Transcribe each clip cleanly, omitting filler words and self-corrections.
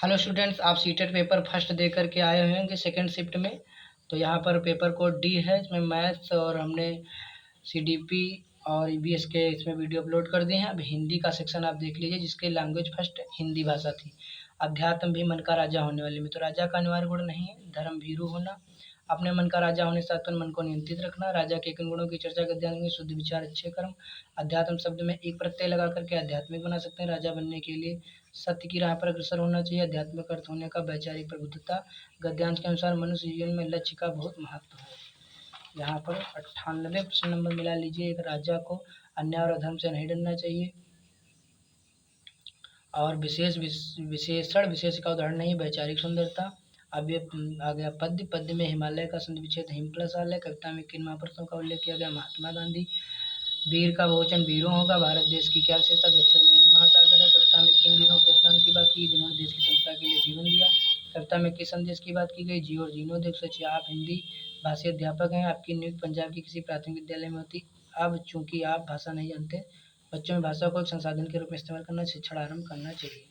Hello students, आप CTET paper first they करके आए होंगे सेकंड शिफ्ट में। तो यहाँ पर पेपर कोड डी है, इसमें मैथ्स और हमने सीडीपी और ईवीएस के इसमें वीडियो अपलोड कर दिए हैं। अब हिंदी का सेक्शन आप देख लीजिए, जिसके लैंग्वेज फर्स्ट हिंदी भाषा थी। अध्यात्म भी मन का राजा होने वाले में, तो राजा का अनिवार्य गुण नहीं है धर्म भीरू होना, अपने मन का राजा होने साथ मन को नियंत्रित रखना। राजा के किन गुणों की चर्चा गद्यांश में, शुद्ध विचार अच्छे कर्म। अध्यात्म शब्द में एक प्रत्यय लगा करके आध्यात्मिक बना सकते हैं। राजा बनने के लिए सत्य की राह पर अग्रसर होना चाहिए। आध्यात्मिक अर्थ होने का वैचारिक प्रबुद्धता। गद्यांश के अनुसार मनुष्य जीवन में लक्ष्य का बहुत महत्व है। यहाँ पर 98 प्रश्न नंबर मिला लीजिए। एक राजा को अन्याय और अधर्म से नहीं डरना चाहिए। और विशेषण विशेष का उदाहरण नहीं, वैचारिक सुंदरता। अब ये आ गया पद्य में हिमालय का संधि विच्छेद हिम प्लस आल है। कविता में किन महापुरुषों का उल्लेख किया गया, महात्मा गांधी। वीर का बहुवचन वीरों होगा। भारत देश की क्या विशेषता, दक्षिण में हिंद महासागर है। कविता में किन वीरों के स्नान की बात की, जिन्होंने देश की स्वतंत्रता के लिए जीवन दिया। कविता में किस संदेश की बात की गई, जी और जीर्णोद्योग। सच, आप हिंदी भाषी अध्यापक हैं, आपकी नियुक्ति पंजाब की किसी प्राथमिक विद्यालय में होती। अब चूंकि आप भाषा नहीं जानते, बच्चों में भाषा को एक संसाधन के रूप में इस्तेमाल करना, शिक्षण आरंभ करना चाहिए।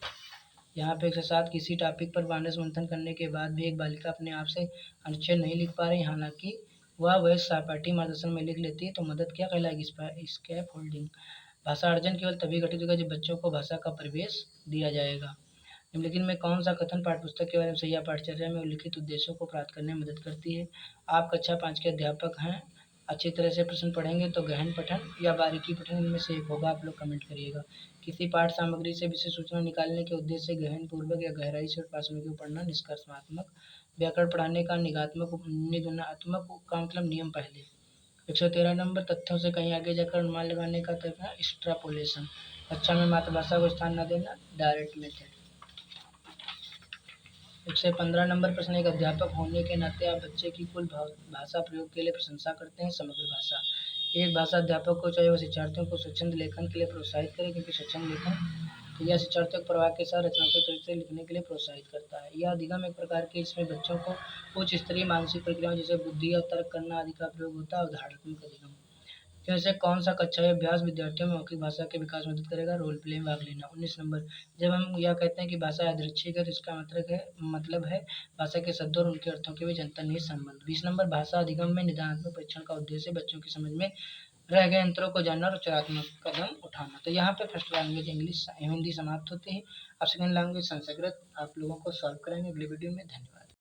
यहाँ पे 107 किसी टॉपिक पर वानरस मंथन करने के बाद भी एक बालिका अपने आप से अनुच्छेद नहीं लिख पा रही, हालांकि वह वयस्क सहपाठी मार्गदर्शन में लिख लेती है, तो मदद क्या कहलाएगी, स्कैप होल्डिंग। भाषा अर्जन केवल तभी घटित होगा जब बच्चों को भाषा का परिवेश दिया जाएगा। निम्नलिखित में कौन सा कथन पाठ्यपुस्तक के बारे में सही है, पाठ्यचर्या में उल्लिखित उद्देश्यों को प्राप्त करने में मदद करती है। आप कक्षा 5 के अध्यापक हैं, अच्छी तरह से प्रश्न पढ़ेंगे तो गहन पठन या बारीकी पठन इनमें से एक होगा, आप लोग कमेंट करिएगा। किसी पाठ सामग्री से विशेष सूचना निकालने के उद्देश्य से गहन पूर्वक या गहराई से पाठ्यक्रम को पढ़ना। निष्कर्षात्मक व्याकरण पढ़ाने का निगमनात्मक का मतलब नियम पहले। 113 नंबर, तथ्यों से कहीं आगे जाकर अनुमान लगाने का तरीका एक्सट्रापोलेशन। कक्षा में मातृभाषा को स्थान न देना, डायरेक्ट मेथड। 115 नंबर प्रश्न, एक अध्यापक होने के नाते आप बच्चे की कुल भाषा प्रयोग के लिए प्रशंसा करते हैं। समग्र भाषा। एक भाषा अध्यापक को चाहिए वह शिक्षार्थियों को स्वच्छंद लेखन के लिए प्रोत्साहित करे, क्योंकि स्वच्छंद लेखन यह शिक्षार्थियों को प्रवाह के साथ रचनात्मक तरीके से लिखने के लिए प्रोत्साहित करता है। यह अधिगम एक प्रकार के, इसमें बच्चों को उच्च स्तरीय मानसिक प्रक्रियाओं जैसे बुद्धि और तर्क करना आदि का प्रयोग होता है। उदाहरणात्मक अधिगम। जैसे कौन सा कक्षाई अभ्यास विद्यार्थियों में मौखिक भाषा के विकास में मदद करेगा, रोल प्ले में भाग लेना। 19 नंबर, जब हम यह कहते हैं कि भाषा यादृच्छिक है तो इसका मतलब है भाषा के शब्दों और उनके अर्थों के बीच अंतर्निहित संबंध। 20 नंबर, भाषा अधिगम में निदानात्मक परीक्षण का उद्देश्य बच्चों की समझ में रह गए अंतरों को जानना और उपचारात्मक कदम उठाना। तो यहाँ पे फर्स्ट लैंग्वेज इंग्लिश हिंदी समाप्त होती है। अब सेकंड लैंग्वेज संस्कृत आप लोगों को सॉल्व करेंगे अगले वीडियो में। धन्यवाद।